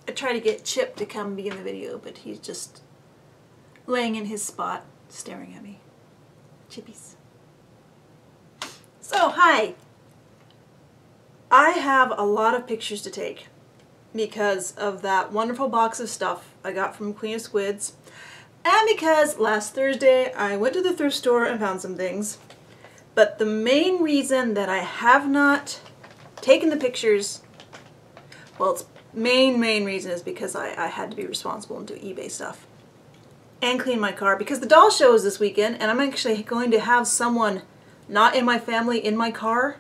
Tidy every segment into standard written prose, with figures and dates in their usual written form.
I try to get Chip to come be in the video, but he's just laying in his spot, staring at me. Chippies. So, hi! I have a lot of pictures to take because of that wonderful box of stuff I got from QueenOfSquids, and because last Thursday I went to the thrift store and found some things. But the main reason that I have not taken the pictures, well, its main reason is because I had to be responsible and do eBay stuff and clean my car, because the doll show is this weekend and I'm actually going to have someone not in my family in my car.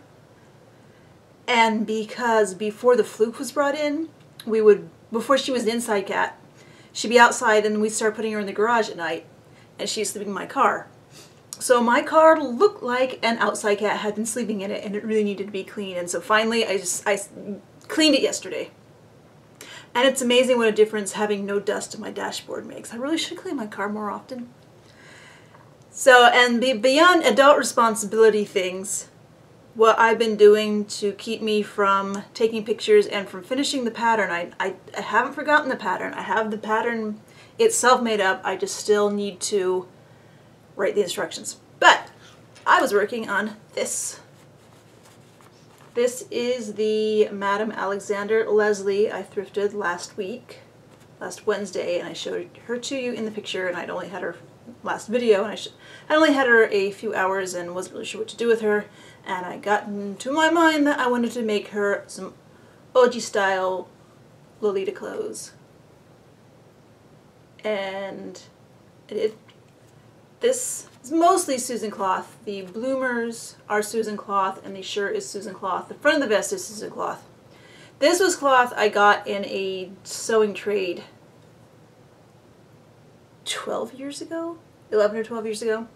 And because before the fluke was brought in, before she was an inside cat, she'd be outside and we'd start putting her in the garage at night and she's sleeping in my car. So my car looked like an outside cat had been sleeping in it and it really needed to be clean. And so finally I cleaned it yesterday. And it's amazing what a difference having no dust in my dashboard makes. I really should clean my car more often. So, and beyond adult responsibility things, what I've been doing to keep me from taking pictures and from finishing the pattern, I haven't forgotten the pattern. I have the pattern itself made up. I just still need to write the instructions. But I was working on this. This is the Madame Alexander Leslie I thrifted last Wednesday, and I showed her to you in the picture, and I'd only had her last video, and I only had her a few hours and wasn't really sure what to do with her. And I got into my mind that I wanted to make her some OG style Lolita clothes. And this is mostly Susan cloth. The bloomers are Susan cloth and the shirt is Susan cloth. The front of the vest is Susan cloth. This was cloth I got in a sewing trade 12 years ago? 11 or 12 years ago.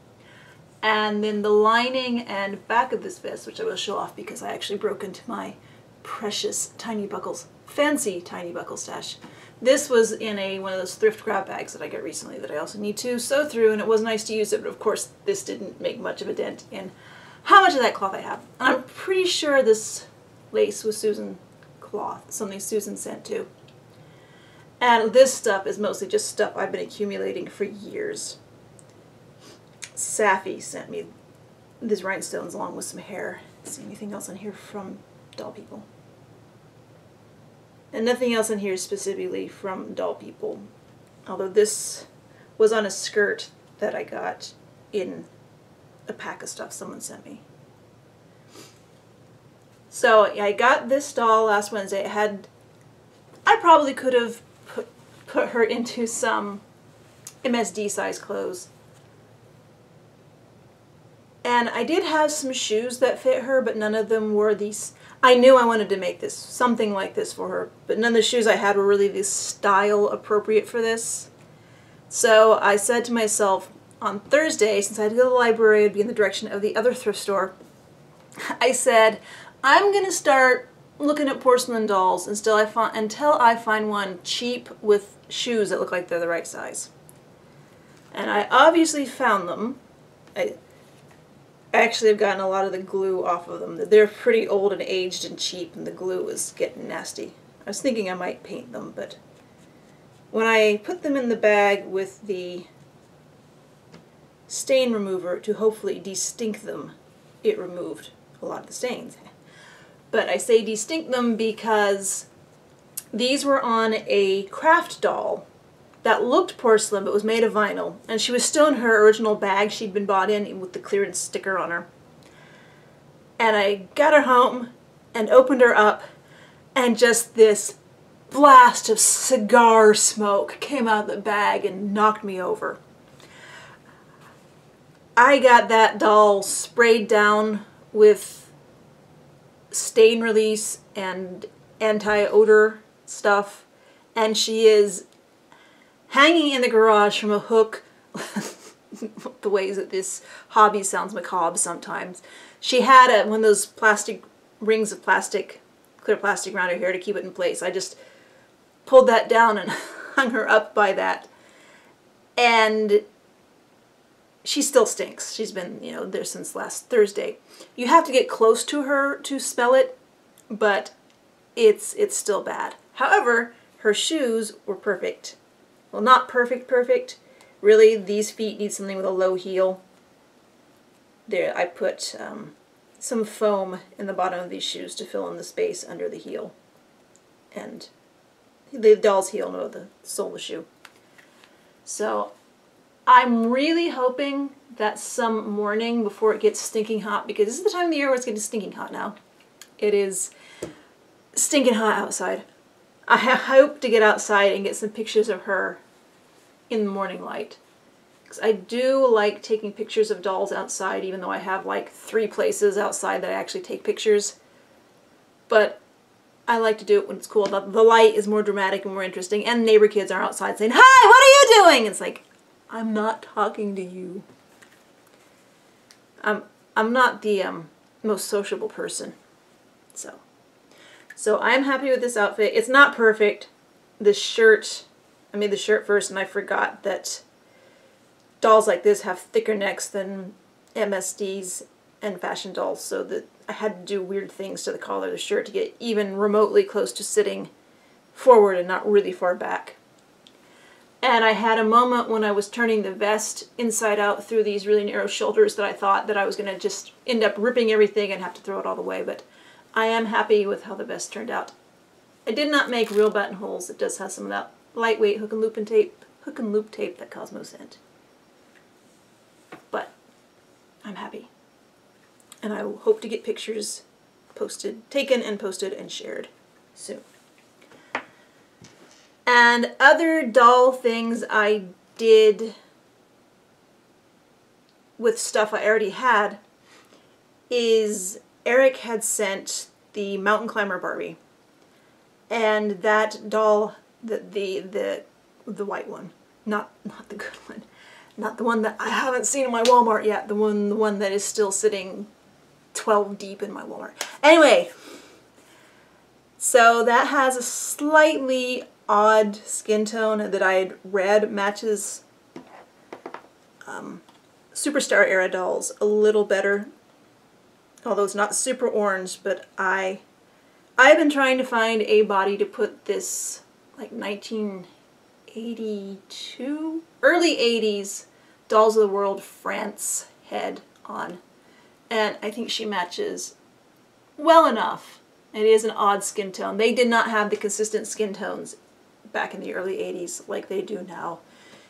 And then the lining and back of this vest, which I will show off because I actually broke into my precious tiny buckles, fancy tiny buckle stash. This was in one of those thrift grab bags that I got recently that I also need to sew through, and it was nice to use it, but of course this didn't make much of a dent in how much of that cloth I have. And I'm pretty sure this lace was Susan cloth, something Susan sent to. And this stuff is mostly just stuff I've been accumulating for years. Safi sent me these rhinestones along with some hair. Let's see anything else in here from Doll People. And nothing else in here specifically from Doll People. Although this was on a skirt that I got in a pack of stuff someone sent me. So I got this doll last Wednesday. I probably could have put her into some MSD size clothes. And I did have some shoes that fit her, but none of them were these. I knew I wanted to make this, something like this for her, but none of the shoes I had were really this style appropriate for this. So I said to myself on Thursday, since I had to go to the library, I'd be in the direction of the other thrift store, I said, I'm going to start looking at porcelain dolls until I find one cheap with shoes that look like they're the right size. And I obviously found them. I actually have gotten a lot of the glue off of them. They're pretty old and aged and cheap, and the glue is getting nasty. I was thinking I might paint them, but when I put them in the bag with the stain remover to hopefully destink them, it removed a lot of the stains. But I say destink them because these were on a craft doll that looked porcelain but was made of vinyl, and she was still in her original bag she'd been bought in with the clearance sticker on her. And I got her home and opened her up, and just this blast of cigar smoke came out of the bag and knocked me over. I got that doll sprayed down with stain release and anti-odor stuff, and she is hanging in the garage from a hook. The ways that this hobby sounds macabre sometimes. She had one of those plastic rings of plastic, clear plastic around her hair to keep it in place. I just pulled that down and hung her up by that. And she still stinks. She's been, there since last Thursday. You have to get close to her to smell it, but it's still bad. However, her shoes were perfect. Well, not perfect. Really, these feet need something with a low heel. There, I put some foam in the bottom of these shoes to fill in the space under the heel. And the doll's heel, no, the sole of the shoe. So I'm really hoping that some morning before it gets stinking hot, because this is the time of the year where it's getting stinking hot now. It is stinking hot outside. I hope to get outside and get some pictures of her in the morning light. Because I do like taking pictures of dolls outside, even though I have like 3 places outside that I actually take pictures. But I like to do it when it's cool. The light is more dramatic and more interesting, and neighbor kids are outside saying, "Hi, what are you doing?" It's like, I'm not talking to you. I'm not the most sociable person. So I'm happy with this outfit. It's not perfect. This shirt, I made the shirt first and I forgot that dolls like this have thicker necks than MSDs and fashion dolls, so that I had to do weird things to the collar of the shirt to get even remotely close to sitting forward and not really far back. And I had a moment when I was turning the vest inside out through these really narrow shoulders that I thought that I was going to just end up ripping everything and have to throw it all away, but I am happy with how the vest turned out. I did not make real buttonholes. It does have some of that lightweight hook and loop tape that Cosmo sent. But I'm happy. And I hope to get pictures taken and posted and shared soon. And other doll things I did with stuff I already had is Eric had sent the Mountain Climber Barbie. And that doll, the white one, not the good one, not the one that I haven't seen in my Walmart yet, the one that is still sitting 12 deep in my Walmart. Anyway, so that has a slightly odd skin tone that I had read matches Superstar era dolls a little better, although it's not super orange. But I've been trying to find a body to put this like 1982, early 80s Dolls of the World France head on, and I think she matches well enough. It is an odd skin tone. They did not have the consistent skin tones back in the early 80s like they do now,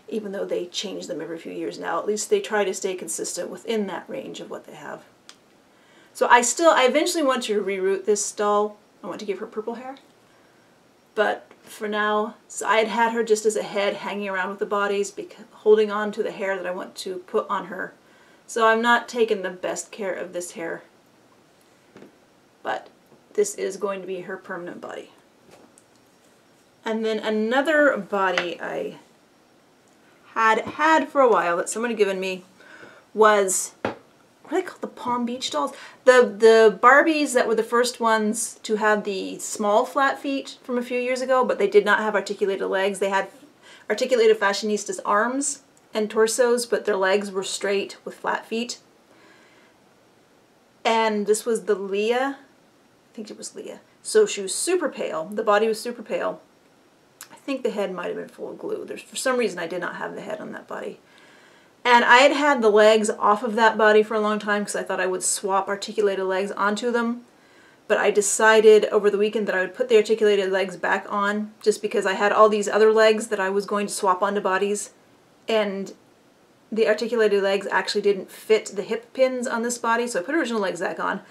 even though they change them every few years now. At least they try to stay consistent within that range of what they have. So I eventually want to reroute this doll. I want to give her purple hair. But for now, so I had her just as a head hanging around with the bodies, holding on to the hair that I want to put on her. So I'm not taking the best care of this hair. But this is going to be her permanent body. And then another body I had for a while that someone had given me was, what are they called, the Palm Beach dolls? The Barbies that were the first ones to have the small flat feet from a few years ago, but they did not have articulated legs. They had articulated fashionistas' arms and torsos, but their legs were straight with flat feet. And this was the Leah, I think it was Leah. So she was super pale. The body was super pale. I think the head might have been full of glue. For some reason I did not have the head on that body. And I had had the legs off of that body for a long time because I thought I would swap articulated legs onto them. But I decided over the weekend that I would put the articulated legs back on, just because I had all these other legs that I was going to swap onto bodies. And the articulated legs actually didn't fit the hip pins on this body, so I put original legs back on.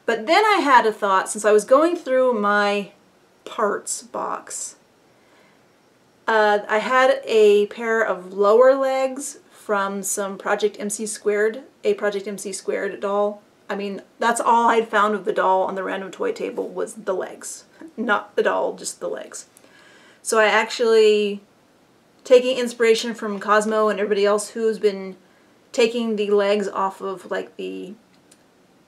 But then I had a thought, since I was going through my parts box, I had a pair of lower legs from some Project MC Squared, a Project MC Squared doll. I mean, that's all I'd found of the doll on the random toy table was the legs. Not the doll, just the legs. So I actually, taking inspiration from Cosmo and everybody else who's been taking the legs off of like the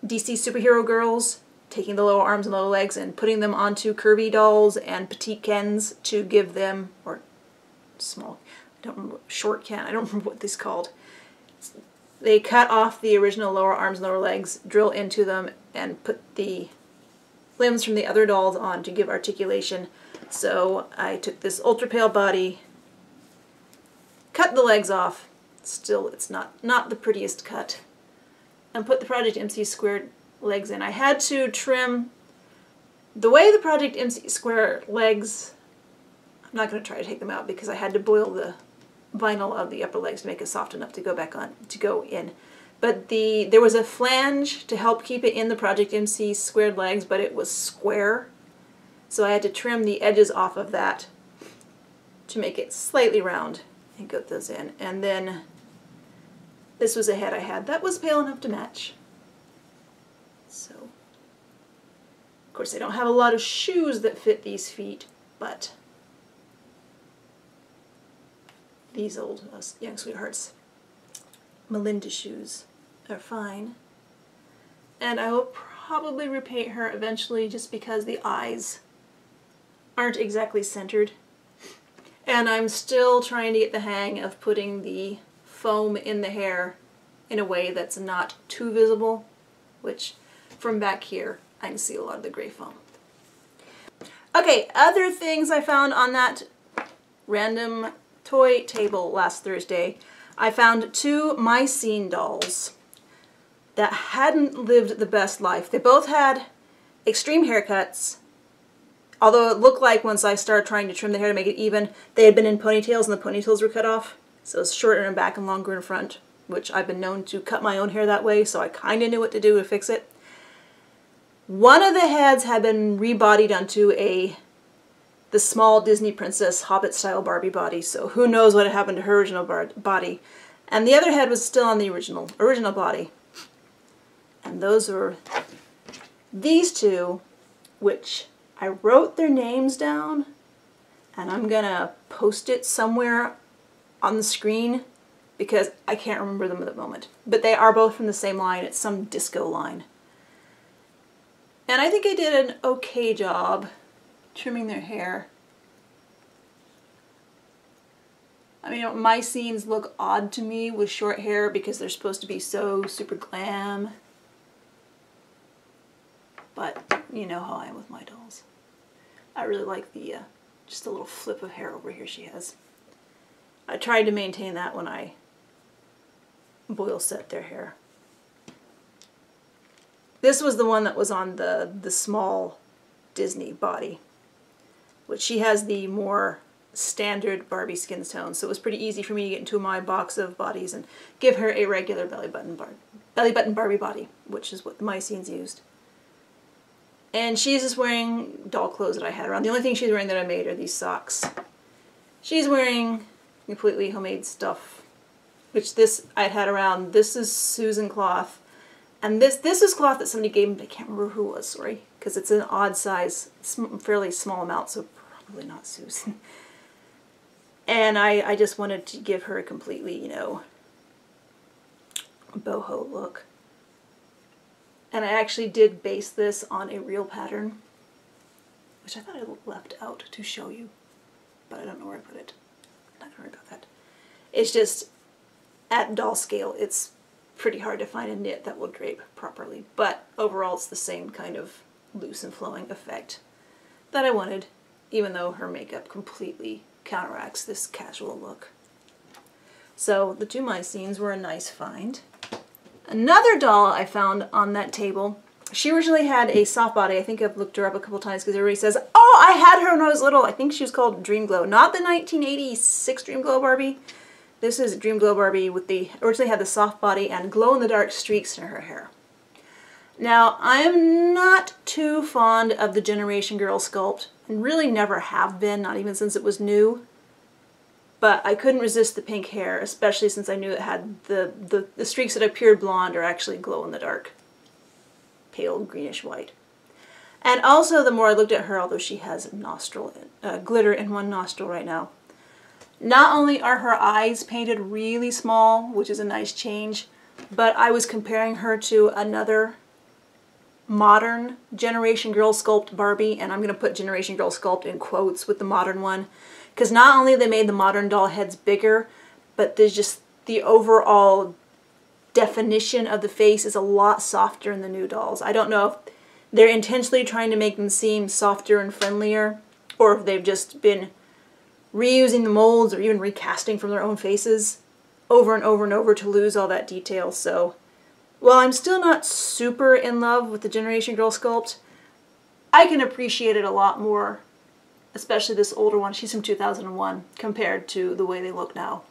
DC superhero girls, taking the lower arms and lower legs and putting them onto Kirby dolls and Petite Kens to give them, or small, I don't remember, short Ken, I don't remember what this is called. They cut off the original lower arms and lower legs, drill into them, and put the limbs from the other dolls on to give articulation. So I took this ultra pale body, cut the legs off, still it's not the prettiest cut, and put the Project MC squared legs in. I had to trim the way the Project MC square legs, I'm not going to try to take them out because I had to boil the vinyl of the upper legs to make it soft enough to go back on, to go in. But there was a flange to help keep it in the Project MC squared legs, but it was square. So I had to trim the edges off of that to make it slightly round and get those in. And then this was a head I had that was pale enough to match. So, of course, I don't have a lot of shoes that fit these feet, but these old young sweethearts Melinda shoes are fine. And I will probably repaint her eventually just because the eyes aren't exactly centered. And I'm still trying to get the hang of putting the foam in the hair in a way that's not too visible, which from back here I can see a lot of the gray foam. Okay, other things I found on that random toy table last Thursday. I found two Mycene dolls that hadn't lived the best life. They both had extreme haircuts, although it looked like once I started trying to trim the hair to make it even, they had been in ponytails and the ponytails were cut off. So it's shorter in back and longer in front, which I've been known to cut my own hair that way, so I kind of knew what to do to fix it. One of the heads had been rebodied onto the small Disney Princess Hobbit-style Barbie body, so who knows what had happened to her original body. And the other head was still on the original body. And those were these two, which I wrote their names down, and I'm gonna post it somewhere on the screen because I can't remember them at the moment. But they are both from the same line. It's some disco line. And I think I did an okay job trimming their hair. I mean, Mycenes look odd to me with short hair because they're supposed to be so super glam. But you know how I am with my dolls. I really like the just a little flip of hair over here she has. I tried to maintain that when I boil set their hair. This was the one that was on the small Disney body, which she has the more standard Barbie skin tone, so it was pretty easy for me to get into my box of bodies and give her a regular belly button Barbie body, which is what the Mycenes used. And she's just wearing doll clothes that I had around. The only thing she's wearing that I made are these socks. She's wearing completely homemade stuff, which this I'd had around. This is Susan cloth. And this is cloth that somebody gave me, I can't remember who it was, sorry, because it's an odd size, fairly small amount, so probably not Susan. And I just wanted to give her a completely, you know, boho look. And I actually did base this on a real pattern, which I thought I left out to show you, but I don't know where I put it. I'm not going to worry about that. It's just, at doll scale, it's pretty hard to find a knit that will drape properly, but overall it's the same kind of loose and flowing effect that I wanted, even though her makeup completely counteracts this casual look. So the two Mycenes were a nice find. Another doll I found on that table, she originally had a soft body. I think I've looked her up a couple times because everybody says, oh, I had her when I was little. I think she was called Dream Glow, not the 1986 Dream Glow Barbie. This is Dream Glow Barbie with originally had the soft body and glow-in-the-dark streaks in her hair. Now, I'm not too fond of the Generation Girl sculpt, and really never have been, not even since it was new. But I couldn't resist the pink hair, especially since I knew it had the streaks that appeared blonde are actually glow-in-the-dark, pale greenish white. And also, the more I looked at her, although she has glitter in one nostril right now, not only are her eyes painted really small, which is a nice change, but I was comparing her to another modern Generation Girl sculpt Barbie, and I'm going to put Generation Girl sculpt in quotes with the modern one, because not only they made the modern doll heads bigger, but there's just the overall definition of the face is a lot softer in the new dolls. I don't know if they're intentionally trying to make them seem softer and friendlier, or if they've just been reusing the molds or even recasting from their own faces over and over and over to lose all that detail. So while I'm still not super in love with the Generation Girl sculpt, I can appreciate it a lot more, especially this older one. She's from 2001 compared to the way they look now.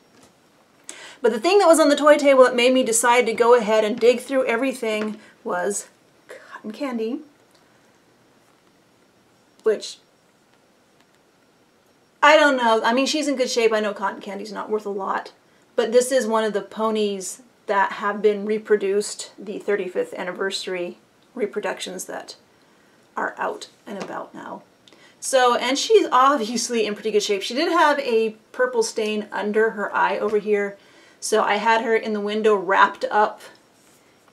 But the thing that was on the toy table that made me decide to go ahead and dig through everything was cotton candy, which, I don't know. I mean, she's in good shape. I know cotton candy's not worth a lot, but this is one of the ponies that have been reproduced, the 35th anniversary reproductions that are out and about now. So, and she's obviously in pretty good shape. She did have a purple stain under her eye over here. So I had her in the window wrapped up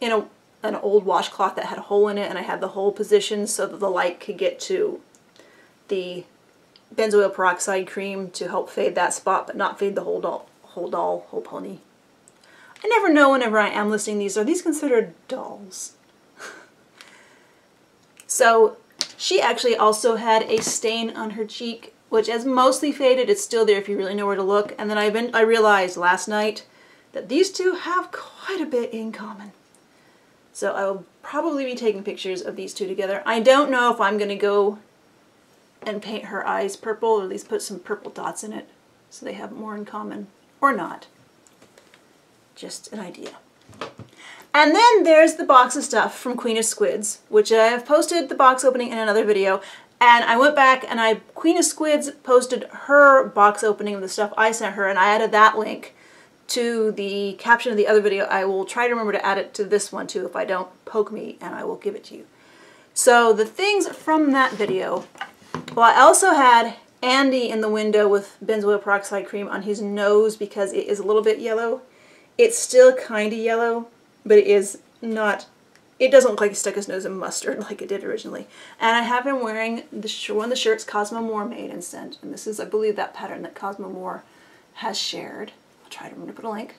in an old washcloth that had a hole in it, and I had the hole positioned so that the light could get to the benzoyl peroxide cream to help fade that spot, but not fade the whole pony. I never know whenever I am listing these. Are these considered dolls? So she actually also had a stain on her cheek, which is mostly faded. It's still there if you really know where to look. And then I realized last night that these two have quite a bit in common. So I will probably be taking pictures of these two together. I don't know if I'm going to go and paint her eyes purple, or at least put some purple dots in it so they have more in common, or not. Just an idea. And then there's the box of stuff from Queen of Squids, which I have posted the box opening in another video. And I went back and Queen of Squids posted her box opening of the stuff I sent her, and I added that link to the caption of the other video. I will try to remember to add it to this one too. If I don't, poke me and I will give it to you. So the things from that video, well, I also had Andy in the window with benzoyl peroxide cream on his nose because it is a little bit yellow. It's still kind of yellow, but it is not, it doesn't look like he stuck his nose in mustard like it did originally. And I have him wearing one of the shirts Cosmo Moore made and sent. And this is, I believe, that pattern that Cosmo Moore has shared. I'll try to remember to put a link.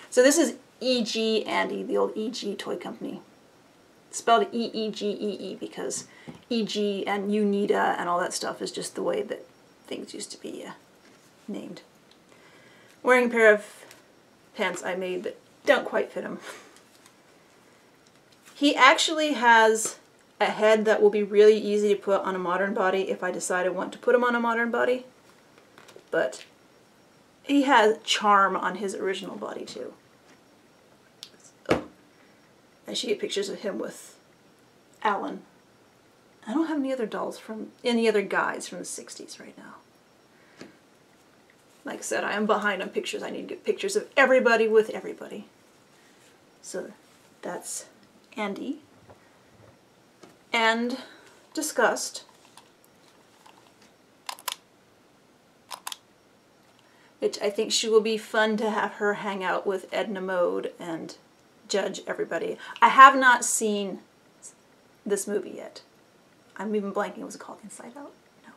So this is E.G. Andy, the old E.G. toy company. Spelled E-E-G-E-E because E.G. and Unita and all that stuff is just the way that things used to be named. Wearing a pair of pants I made that don't quite fit him. He actually has a head that will be really easy to put on a modern body if I decide I want to put him on a modern body. But he has charm on his original body too. Oh. I should get pictures of him with Alan. I don't have any other dolls from any other guys from the 60s right now. Like I said, I am behind on pictures. I need to get pictures of everybody with everybody. So that's Andy. And Disgust. Which I think she will be fun to have her hang out with Edna Mode and judge everybody. I have not seen this movie yet. I'm even blanking. Was it called Inside Out? No.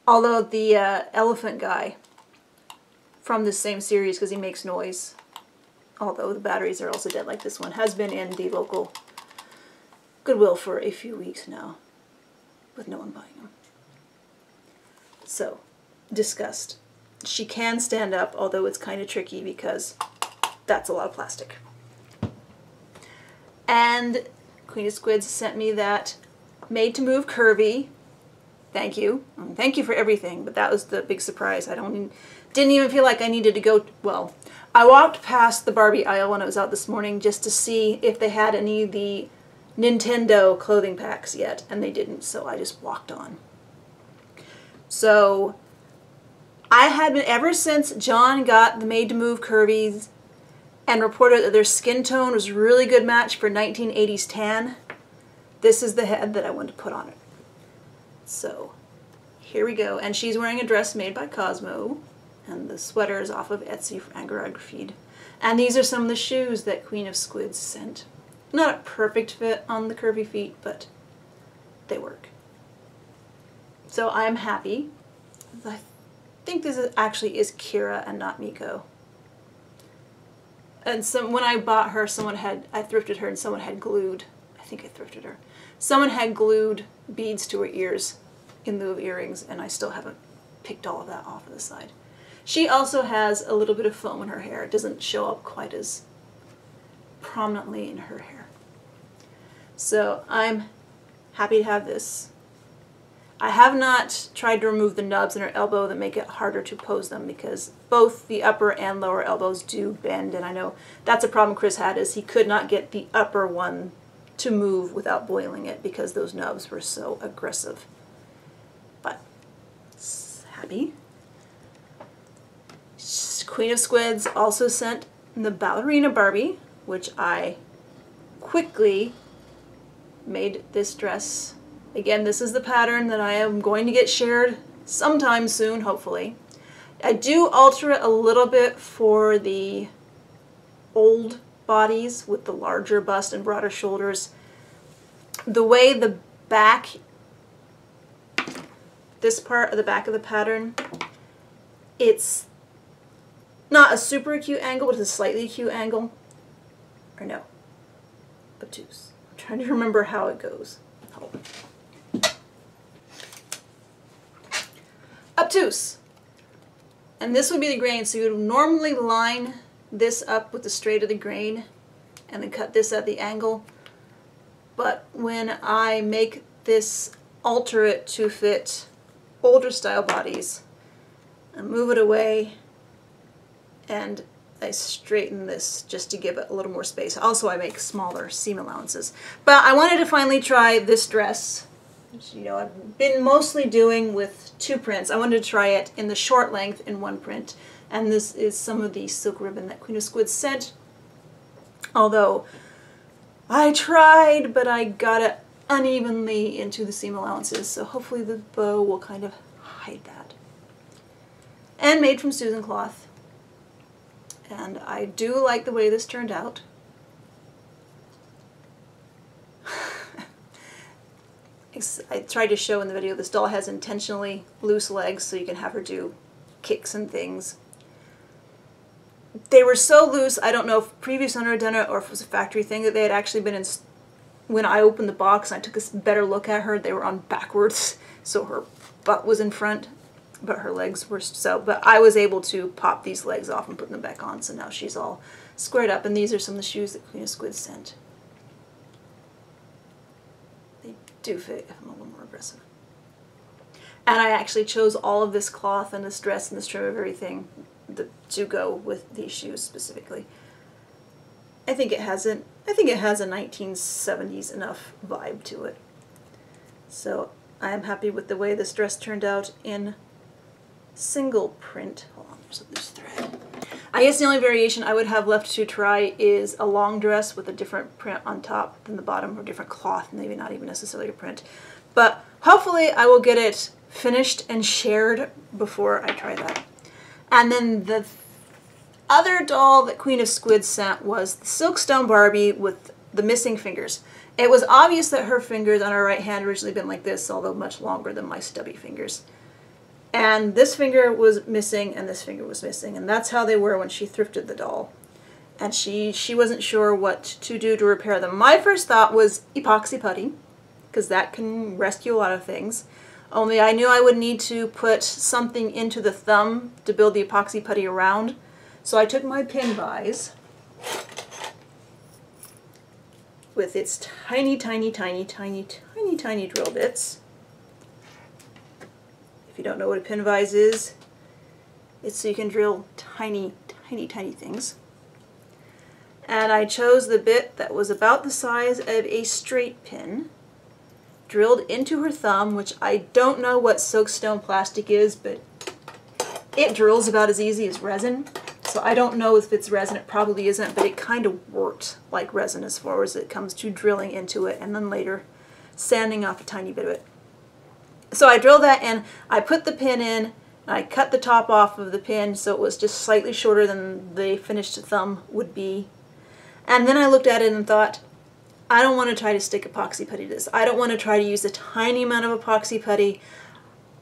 Although the elephant guy from this same series, because he makes noise, although the batteries are also dead like this one, has been in the local Goodwill for a few weeks now, with no one buying them. So, Disgust. She can stand up, although it's kind of tricky because that's a lot of plastic. And Queen of Squids sent me that Made to Move Curvy. Thank you. Thank you for everything, but that was the big surprise. Didn't even feel like I needed to go, well, I walked past the Barbie aisle when I was out this morning just to see if they had any of the Nintendo clothing packs yet, and they didn't, so I just walked on. So I had been, ever since John got the Made to Move Curvies and reported that their skin tone was a really good match for 1980s tan, this is the head that I wanted to put on it. So here we go. And she's wearing a dress made by Cosmo, and the sweater is off of Etsy for Angora Feed. And these are some of the shoes that Queen of Squids sent. Not a perfect fit on the curvy feet, but they work. So I'm happy. I think this actually is Kira and not Miko. And when I bought her, I thrifted her and someone had glued, I think I thrifted her, someone had glued beads to her ears in lieu of earrings, and I still haven't picked all of that off of the side. She also has a little bit of foam in her hair. It doesn't show up quite as prominently in her hair. So I'm happy to have this. I have not tried to remove the nubs in her elbow that make it harder to pose them, because both the upper and lower elbows do bend, and I know that's a problem Chris had, is he could not get the upper one to move without boiling it because those nubs were so aggressive. But happy. Queen of Squids also sent the ballerina Barbie, which I quickly made this dress. Again, this is the pattern that I am going to get shared sometime soon, hopefully. I do alter it a little bit for the old bodies with the larger bust and broader shoulders. The way the back, this part of the back of the pattern, it's not a super acute angle, but it's a slightly acute angle. Or no, obtuse. I'm trying to remember how it goes. Hold on. Obtuse. And this would be the grain, so you would normally line this up with the straight of the grain and then cut this at the angle. But when I make this, alter it to fit older style bodies, I move it away and I straighten this just to give it a little more space. Also, I make smaller seam allowances. But I wanted to finally try this dress, which, you know, I've been mostly doing with 2 prints. I wanted to try it in the short length in 1 print. And this is some of the silk ribbon that Queen of Squids sent. Although I tried, but I got it unevenly into the seam allowances, so hopefully the bow will kind of hide that. And made from Susan cloth. And I do like the way this turned out. I tried to show in the video this doll has intentionally loose legs so you can have her do kicks and things. They were so loose, I don't know if previous owner had done it or if it was a factory thing, that they had actually been in, when I opened the box and I took a better look at her, they were on backwards, so her butt was in front, but her legs were so, but I was able to pop these legs off and put them back on, so now she's all squared up, and these are some of the shoes that Queen of Squids sent. They do fit if I'm a little more aggressive. And I actually chose all of this cloth and this dress and this trim of everything to go with these shoes specifically. I think it has a 1970s enough vibe to it. So I am happy with the way this dress turned out in single print. Hold on, there's this thread. I guess the only variation I would have left to try is a long dress with a different print on top than the bottom, or different cloth, maybe not even necessarily a print. But hopefully I will get it finished and shared before I try that. And then the other doll that Queen of Squids sent was the Silkstone Barbie with the missing fingers. It was obvious that her fingers on her right hand originally been like this, although much longer than my stubby fingers. And this finger was missing and this finger was missing, and that's how they were when she thrifted the doll. And she wasn't sure what to do to repair them. My first thought was epoxy putty, because that can rescue a lot of things. Only I knew I would need to put something into the thumb to build the epoxy putty around. So I took my pin vise with its tiny, tiny, tiny, tiny, tiny, tiny drill bits. If you don't know what a pin vise is, it's so you can drill tiny, tiny, tiny things. And I chose the bit that was about the size of a straight pin, drilled into her thumb, which I don't know what Silkstone plastic is, but it drills about as easy as resin. So I don't know if it's resin, it probably isn't, but it kind of worked like resin as far as it comes to drilling into it and then later sanding off a tiny bit of it. So I drilled that in, I put the pin in, and I cut the top off of the pin so it was just slightly shorter than the finished thumb would be. And then I looked at it and thought, I don't want to try to stick epoxy putty to this. I don't want to try to use a tiny amount of epoxy putty.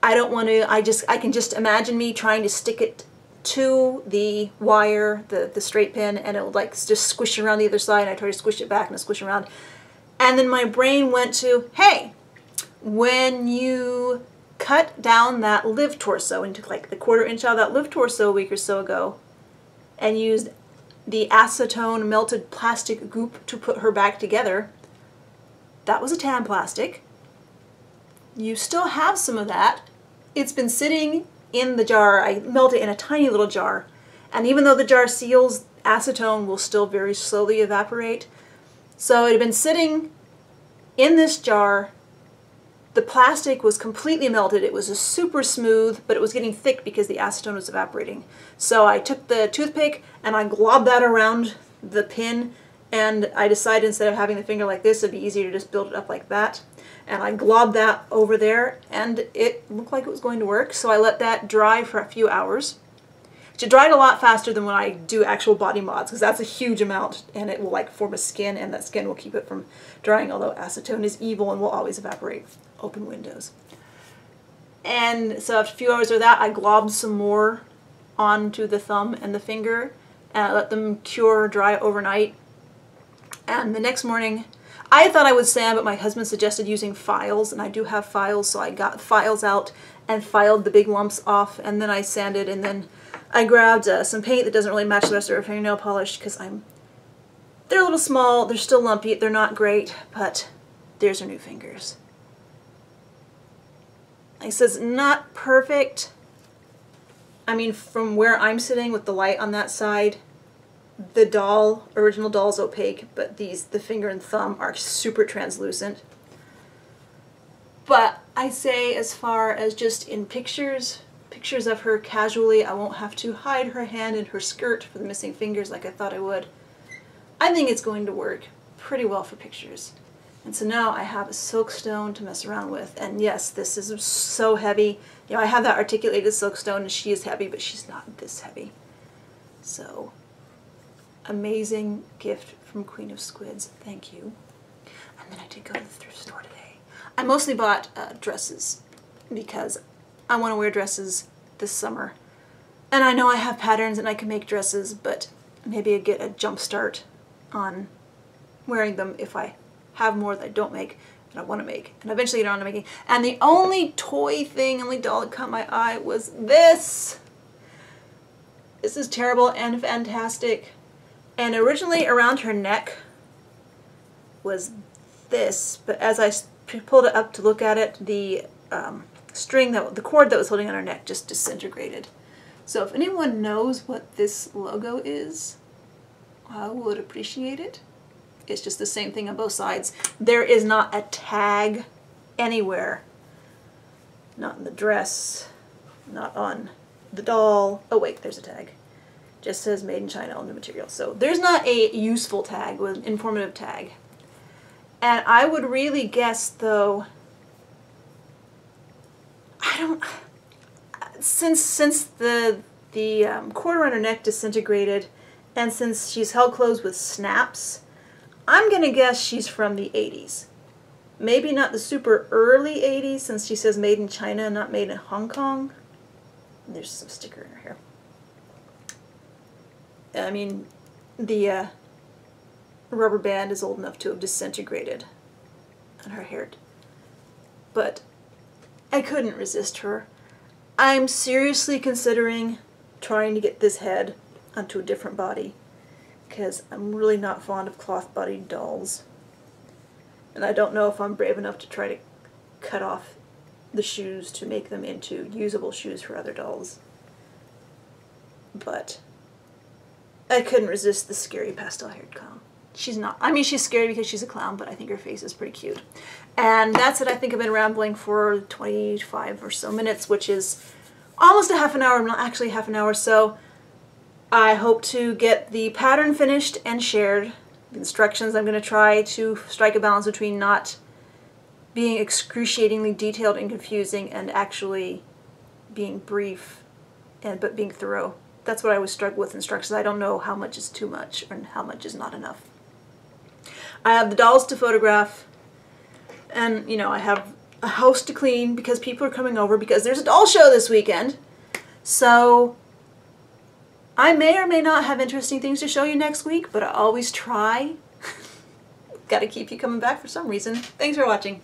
I don't want to, I can just imagine me trying to stick it to the wire, the straight pin, and it would like just squish around the other side, and I try to squish it back and squish around. And then my brain went to, hey, when you cut down that live torso and took like the 1/4 inch out of that live torso a week or so ago and used the acetone melted plastic goop to put her back together. That was a tan plastic. You still have some of that. It's been sitting in the jar. I melted it in a tiny little jar. And even though the jar seals, acetone will still very slowly evaporate. So it had been sitting in this jar. The plastic was completely melted. It was super smooth, but it was getting thick because the acetone was evaporating. So I took the toothpick and I globbed that around the pin, and I decided instead of having the finger like this, it'd be easier to just build it up like that. And I globbed that over there, and it looked like it was going to work. So I let that dry for a few hours. It dried a lot faster than when I do actual body mods, because that's a huge amount, and it will like form a skin, and that skin will keep it from drying, although acetone is evil and will always evaporate. Open windows. And so after a few hours of that, I globbed some more onto the thumb and the finger, and I let them cure, dry overnight. And the next morning, I thought I would sand, but my husband suggested using files, and I do have files, so I got files out and filed the big lumps off, and then I sanded, and then I grabbed some paint that doesn't really match the rest of her fingernail polish because they're a little small, they're still lumpy, they're not great, but there's her new fingers. It says not perfect. I mean, from where I'm sitting with the light on that side, the original doll's opaque, but the finger and thumb are super translucent. But I say, as far as just in pictures of her casually, I won't have to hide her hand in her skirt for the missing fingers like I thought I would. I think it's going to work pretty well for pictures. And so now I have a silkstone to mess around with. And yes, this is so heavy. You know, I have that articulated silkstone and she is heavy, but she's not this heavy. So, amazing gift from Queen of Squids. Thank you. And then I did go to the thrift store today. I mostly bought dresses because I want to wear dresses this summer. And I know I have patterns and I can make dresses, but maybe I get a jump start on wearing them if I have more that I don't make and I want to make. And eventually get around to making. And the only toy thing, only doll that caught my eye was this. This is terrible and fantastic. And originally around her neck was this, but as I pulled it up to look at it, the the cord that was holding on her neck just disintegrated. So if anyone knows what this logo is, I would appreciate it. It's just the same thing on both sides. There is not a tag anywhere. Not in the dress, not on the doll. Oh wait, there's a tag. Just says made in China on the material. So there's not a useful tag with an informative tag. And I would really guess though, since the cord around her neck disintegrated, and since she's held closed with snaps, I'm gonna guess she's from the 80s. Maybe not the super early 80s, since she says made in China, not made in Hong Kong. There's some sticker in her hair. I mean, the rubber band is old enough to have disintegrated on her hair. But I couldn't resist her. I'm seriously considering trying to get this head onto a different body, because I'm really not fond of cloth-bodied dolls. And I don't know if I'm brave enough to try to cut off the shoes to make them into usable shoes for other dolls. But I couldn't resist the scary pastel-haired clown. She's not, I mean, she's scary because she's a clown, but I think her face is pretty cute. And that's it. I think I've been rambling for 25 or so minutes, which is almost a half an hour, not actually half an hour. So I hope to get the pattern finished and shared. The instructions, I'm going to try to strike a balance between not being excruciatingly detailed and confusing and actually being brief but being thorough. That's what I always struggle with instructions. I don't know how much is too much and how much is not enough. I have the dolls to photograph, and you know, I have a house to clean because people are coming over because there's a doll show this weekend. So I may or may not have interesting things to show you next week, but I always try. Gotta keep you coming back for some reason. Thanks for watching.